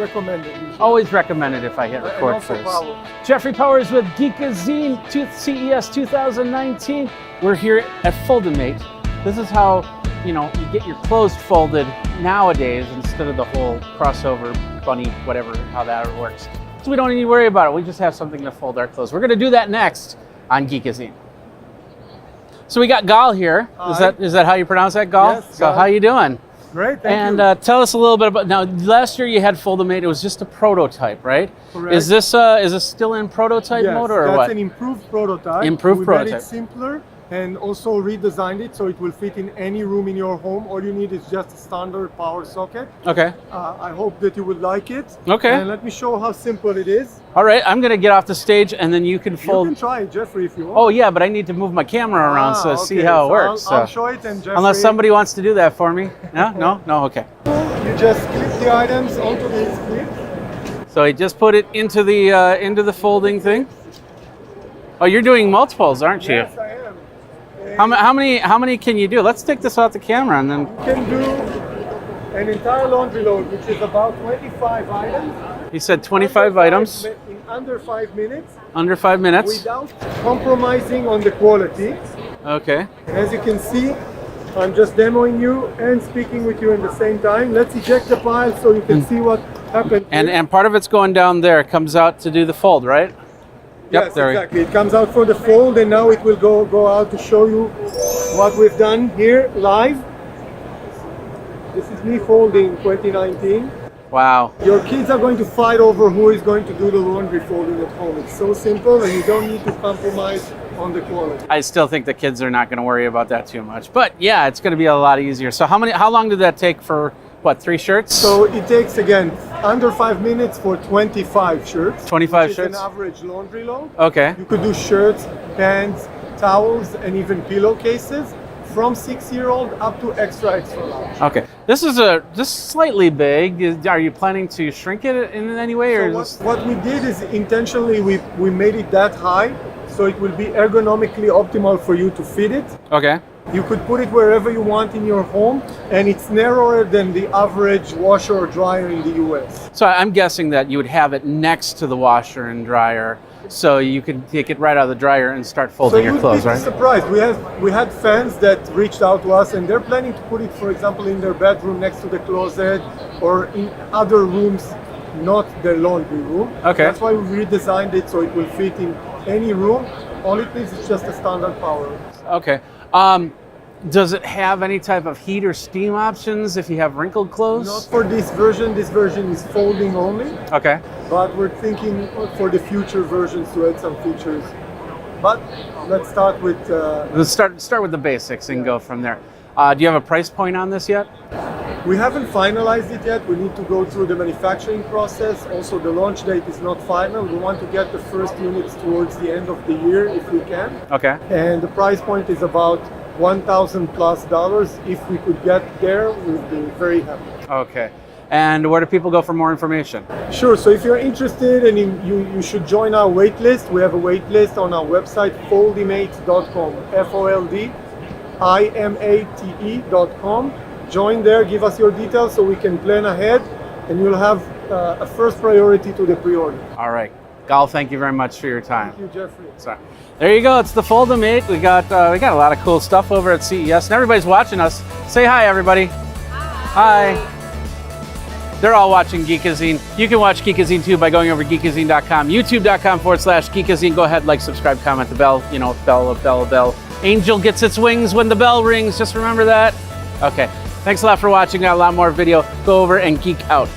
recommended. Always recommended if I hit record first. Jeffrey Powers with Geekazine CES 2019. We're here at Foldimate. This is how, you know, you get your clothes folded nowadays instead of the whole crossover bunny, whatever, how that works. So we don't need to worry about it. We just have something to fold our clothes. We're going to do that next on Geekazine. So we got Gal here. Is that how you pronounce that, Gal? Yes. So how you doing? Great, thank you. And tell us a little bit about, now last year you had Foldimate, it was just a prototype, right? Correct. Is this still in prototype mode or what? That's an improved prototype. Improved prototype. We made it simpler and also redesigned it so it will fit in any room in your home. All you need is just a standard power socket. Okay. I hope that you would like it. Okay. And let me show how simple it is. All right, I'm going to get off the stage and then you can fold. You can try it, Jeffrey, if you want. Oh yeah, but I need to move my camera around to see how it works. I'll show it, and Jeffrey... Unless somebody wants to do that for me. No? No? No? Okay. You just clip the items onto this clip. So I just put it into the folding thing. Oh, you're doing multiples, aren't you? Yes, I am. How many can you do? Let's take this out the camera and then... You can do an entire laundry load, which is about 25 items. You said 25 items? In under 5 minutes. Under 5 minutes? Without compromising on the quality. Okay. As you can see, I'm just demoing you and speaking with you at the same time. Let's eject the pile so you can see what happened. And part of it's going down there. It comes out to do the fold, right? Yes, exactly. It comes out for the fold, and now it will go out to show you what we've done here live. This is me folding 2019. Wow. Your kids are going to fight over who is going to do the laundry folding at home. It's so simple, and you don't need to compromise on the quality. I still think the kids are not going to worry about that too much. But yeah, it's going to be a lot easier. So how long did that take for, what, 3 shirts? So it takes, again, under 5 minutes for 25 shirts. 25 which shirts? is an average laundry load. Okay. You could do shirts, pants, towels, and even pillowcases from 6-year-old up to extra large. Okay. This is slightly big. Are you planning to shrink it in any way? So what we did is intentionally we made it that high so it will be ergonomically optimal for you to fit it. Okay. You could put it wherever you want in your home, and it's narrower than the average washer or dryer in the US. So I'm guessing that you would have it next to the washer and dryer, so you could take it right out of the dryer and start folding your clothes, right? So you'd be surprised. We had fans that reached out to us, and they're planning to put it, for example, in their bedroom next to the closet or in other rooms, not their laundry room. Okay. That's why we redesigned it so it will fit in any room. All it needs is just a standard power. Okay. Does it have any type of heat or steam options if you have wrinkled clothes? Not for this version. This version is folding only. Okay. But we're thinking for the future versions to add some features. But let's start with... Let's start with the basics and go from there. Do you have a price point on this yet? We haven't finalized it yet. We need to go through the manufacturing process. Also, the launch date is not final. We want to get the first units towards the end of the year if we can. Okay. And the price point is about $1,000+. If we could get there, we'd be very happy. Okay. And where do people go for more information? Sure. So if you're interested and you should join our wait list, we have a wait list on our website, foldimate.com, foldimate.com. Join there, give us your details so we can plan ahead, and you'll have a first priority to the pre-order. All right. Gal, thank you very much for your time. Thank you, Jeffrey. Sorry. There you go. It's the Foldimate. We got a lot of cool stuff over at CES, and everybody's watching us. Say hi, everybody. Hi. They're all watching Geekazine. You can watch Geekazine too by going over geekazine.com, youtube.com/Geekazine. Go ahead, like, subscribe, comment, the bell. You know, bell. Angel gets its wings when the bell rings. Just remember that. Okay. Thanks a lot for watching. Got a lot more video. Go over and geek out.